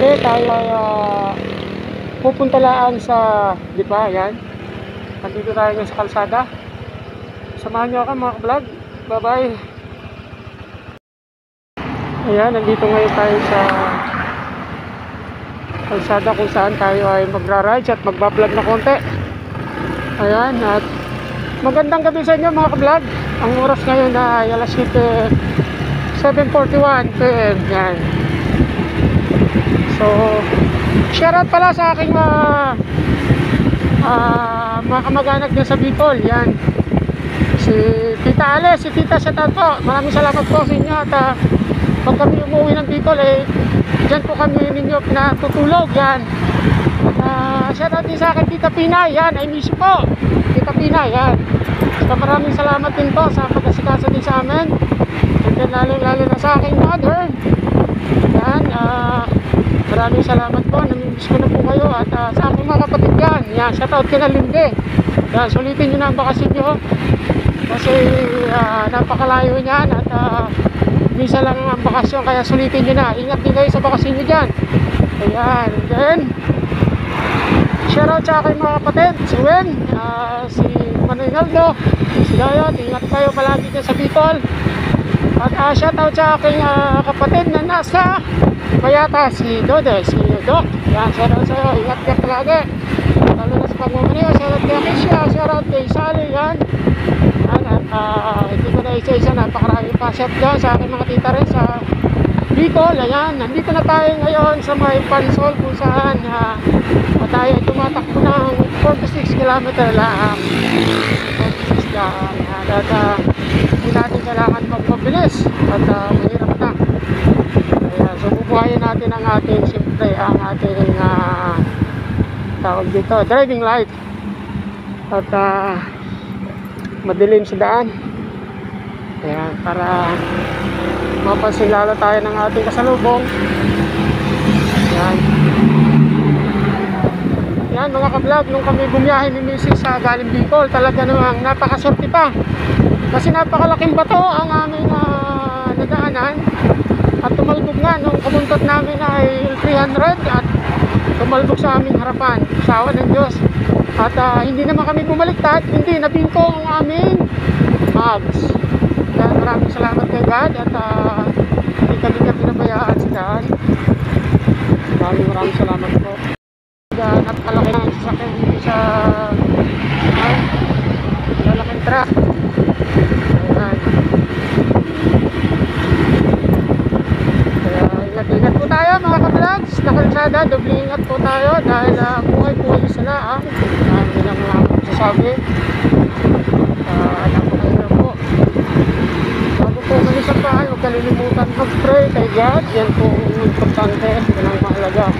Tayo ay pupunta laan sa, di ba, yan. Nandito tayo ngayon sa kalsada. Samahan nyo ako mga vlog. Bye bye. Ayan, nandito ngayon tayo sa kalsada kung saan tayo ay magra-rides at magbablog na konti. Ayan, at magandang gabi sa inyo mga vlog. Ang oras ngayon ay alas 7:41 PM. Yan. So, shoutout pala sa aking mga kamag-anak dyan sa Bicol. Yan. Si Tita Ale, si Tita shoutout po. Maraming salamat po sa inyo. At pag kami umuwi ng Bicol, dyan po kami ninyo pinatutulog. Yan. Shoutout din sa akin Tita Pina. Yan, I miss you po. Tita Pina, yan. So, maraming salamat din po sa pag-asikasa din sa amin. And then lalo na sa aking mother. Yan, maraming salamat po. Namimiss ko na po kayo. At sa aking mga kapatid yan. Yan, shoutout kina Linde. Yan, sulitin nyo na ang bakasyon nyo. Kasi napakalayo niyan. At minsan lang ang bakasyon. Kaya sulitin nyo na. Ingat din kayo sa bakasyon nyo dyan. Ayan, and then shoutout sa aking mga kapatid. Si Wen, si Manueldo, si Dayot. Ingat kayo palagi dyan sa Bicol. At shoutout sa aking kapatid na nasa Mayata, si Dode, si Doc. Yan, shoutout sa'yo. Ingat ka palagi. Lalo na sa pagmamaniyo. Shoutout kay Akesia, shoutout kay Sally. Yan. Hindi ko na isa-isa. Napakarami pa shout dyan sa aking mga tita rin sa Bicol. Ayan, nandito na tayo ngayon sa may Pansol kung saan tayo tumatakbo ng 46 km lang. 46 lang. At hindi natin kailangan magpabilis at mahirap na. Ayan, so bubuhayin natin ang ating, siyempre, ang ating tawag dito, driving light. At madilim sa daan. Ayan, para mapansin lalo tayo ng ating kasalubong. Ayan. Yan mga ka-vlog, nung kami bumiyahe ni Mrs. sa galing Bicol, talaga namang napakaswerte pa. Kasi napakalaking bato ang aming nadaanan. At tumalbog nga, nung kumuntot namin ay 300 at tumalbog sa aming harapan. Sawa ng Diyos. At hindi naman kami bumaliktad, hindi, nabingko ang aming mags. Kaya maraming salamat kay God at hindi kami niya pinabayaan sa daan. Maraming salamat po. At kalaki ng sasakyan dito sa malaking truck. Ayan. Kaya ingat-ingat po tayo mga ka-vlogs. Na kalsada, doble ingat po tayo dahil buhay-buhay isa lang. Hindi lang masasabi. Napakahirap po. Bago po malis ang bahay, huwag kalilimutan mag-pray kay God. Yan po importante. Yan ang mahalaga.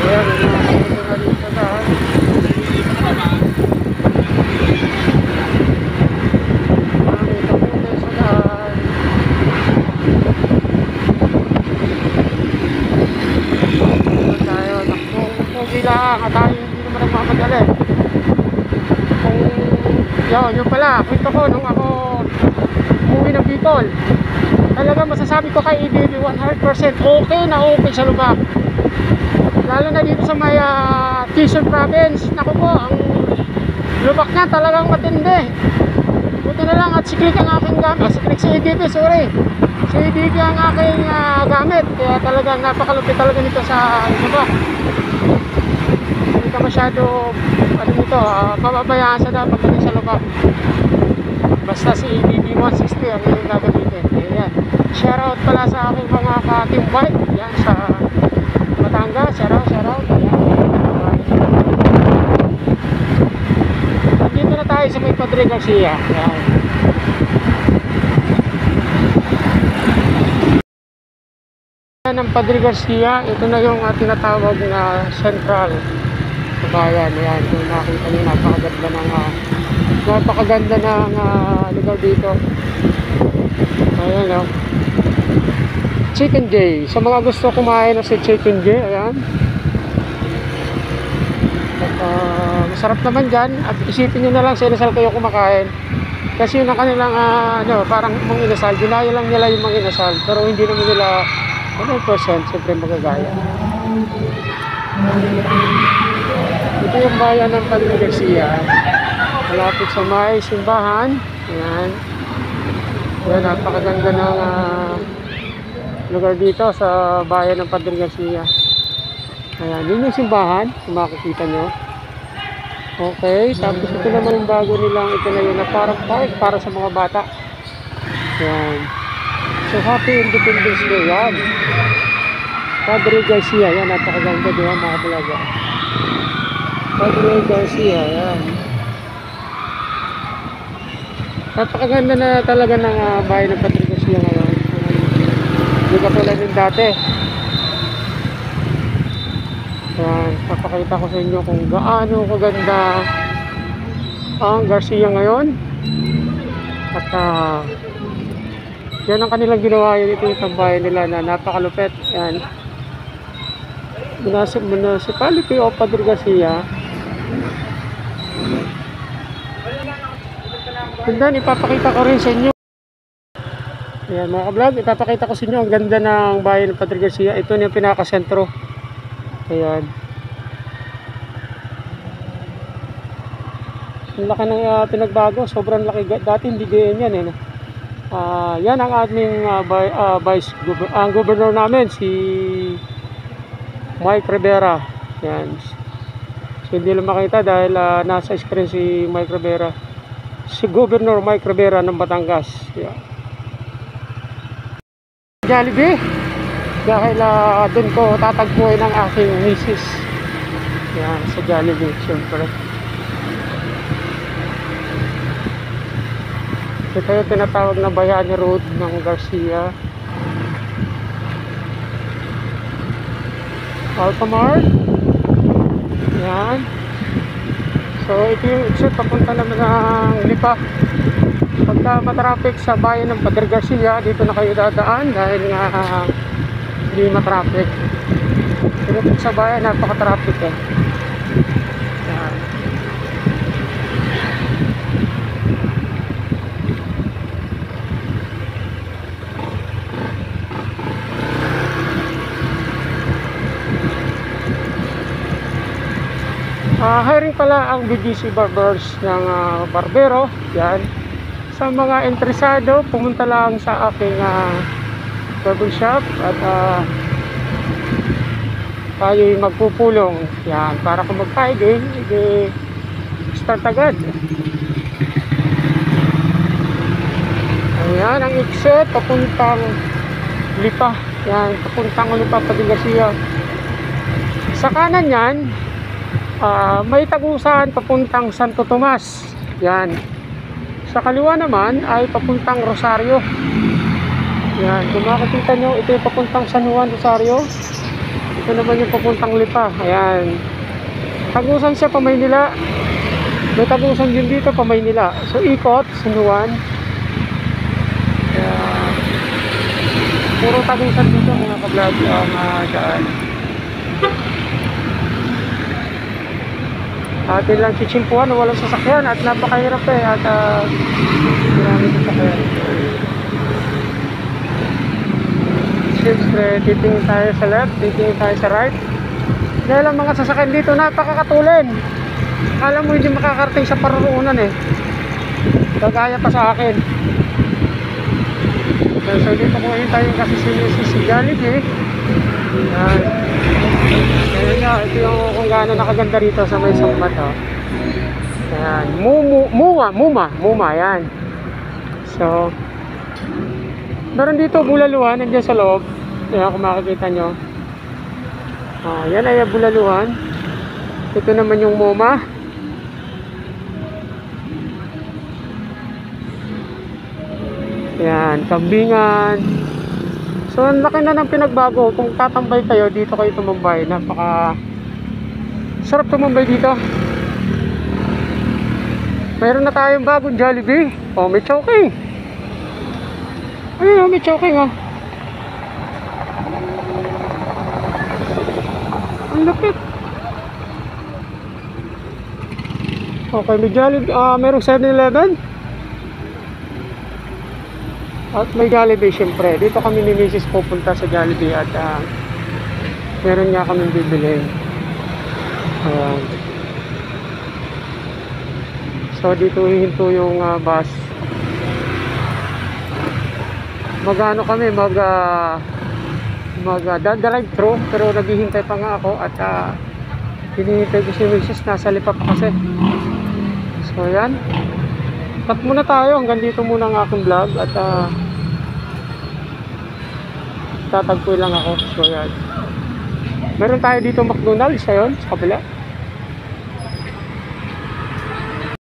Ayan, ito nga dito na. Ito po tayo sa daan. Ito tayo, nakpugi lang at tayo hindi naman nagmamadali. Yun pala, kwento ko nung ako umuwi ng Bicol. Talaga masasabi ko kay EDB 100% okay na okay sa Lubak. Lalo na dito sa may Quezon Province. Naku po, ang Lubak niya talagang matindi. Buti na lang at siklik ang aking gamit. Si EDB, sorry. Si EDB ang aking gamit. Kaya talagang napakalupit talaga nito sa Lubak. Hindi ka masyado pababayaan sa dapat pagdating sa Lubak. Basta si EDB 160 ang yung gagamitin. Ayan. Shoutout pala sa aking mga ka-team bike. Yan sa Batangas. Shoutout. Ayan. Nandito na tayo sa may Padre Garcia. Ayan. Ng Padre Garcia, ito na yung tinatawag na Central Bayan. Ayan. Kung nakita nyo, napakaganda ng lugar dito. Ayan o. Chicken J. Sa mga gusto kumain na si Chicken J, ayan. At masarap naman dyan. At isipin nyo na lang sa inasal kayo kumakain. Kasi yun ang kanilang parang manginasal. Ginaya lang nila yung manginasal. Pero hindi naman nila 100% siyempre magagaya. Ito yung bayan ng Padre Garcia. Malapit sa may simbahan. Ayan. Ayan, napakaganda ng lugar dito sa bayan ng Padre Garcia. Ayan, yun yung simbahan. Kung makikita nyo. Okay, tapos ito naman yung bago nilang itinayo na parang park para sa mga bata. Ayan. So, Happy Independence Day. Yan. Padre Garcia. Yan, napakaganda diba mga kabalaga. Padre Garcia. Yan. Napakaganda na talaga ng bayan ng Padre Garcia ngayon. Hindi ka pala rin dati. Yan. Papakita ko sa inyo kung gaano kaganda ang Garcia ngayon. At yan ang kanilang ginawa yun. Ito yung tambayan nila na napakalupit. Yan. Municipality of Padre Garcia. And then ipapakita ko rin sa inyo. Ayan mga ka-vlog, ipapakita ko sa inyo ang ganda ng bayan ng Padre Garcia. Ito yung pinakasentro. Ayan. Ang laki ng pinagbago. Sobrang laki. Dati hindi ganyan yan eh. Yan ang aming ang governor namin, si Mike Rivera. Yan. So, hindi lang makita dahil nasa screen si Mike Rivera. Si Governor Mike Rivera ng Batangas. Yan. Jollibee. Dahil doon ko tatagpuin ang aking misis. Yan, sa Jollibee, siyempre. Ito yung tinatawag na Bayani Road ng Garcia. Alphamart. Yan. So ito yung exit papunta naman ng Lipa. Pagka matraffic sa bayan ng Padre Garcia, dito na kayo dadaan dahil nga hindi matraffic. Pero sa bayan napaka-traffic eh. Yan. Hiring pala ang BGC Barbers ng Barbero. Yan. Sa mga interesado, pumunta lang sa aking barbershop at tayo'y magpupulong. Yan. Para kung mag-Friday, start agad. Ayan ang exit papuntang Lipa. Yan. Papuntang Lipa, Padre Garcia. Sa kanan yan, may tagusan papuntang Santo Tomas. Yan. Sa kaliwa naman ay papuntang Rosario. Yan. Kung makikita nyo, ito yung papuntang San Juan, Rosario. Ito naman yung papuntang Lipa. Ayan. Tagusan siya pa Maynila. May tagusan din dito pa Maynila. So ikot, San Juan. Ayan. Puro tagusan dito mga ka-vlog dyan. Atin lang chichimpuan na walang sasakyan at napakahirap eh at maraming sasakyan. Siyempre titingin tayo sa left, titingin tayo sa right. Dahil ang mga sasakyan dito napakakatulin. Alam mo hindi makakarating sa paruroonan eh. Kagaya pa sa akin. So dito ko ngayon tayo kasi si Jollibee. Yan. Ayan nyo, ito yung kung gaano nakaganda rito sa may sambat oh. Ayan, Muma, yan. So meron dito bulaluhan, nandiyan sa loob. Ayan kung makikita nyo. Yan ay bulaluhan. Ito naman yung Muma. Ayan, kambingan. So ang laki na ng pinagbago. Kung tatambay kayo, dito kayo tumambay. Napaka sarap tumambay dito. Mayroon na tayong bagong Jollibee. Oh, may choking. Ayun, may choking oh. Ang lupit. Okay, may Jollibee. Mayroong 7-Eleven. At may Jollibee syempre. Dito kami ni Mrs. pupunta sa Jollibee at meron nga kami bibilhin. Ayan. So dito hihinto yung bus. Magano kami drive thru pero naghihintay pa nga ako at hinihintay ko si Mrs. nasa lipa pa kasi. So yan. Cut muna tayo, hanggang dito muna ang aking vlog at tatagpuin lang ako. So yan. Meron tayo dito McDonald's ayun sa kabila.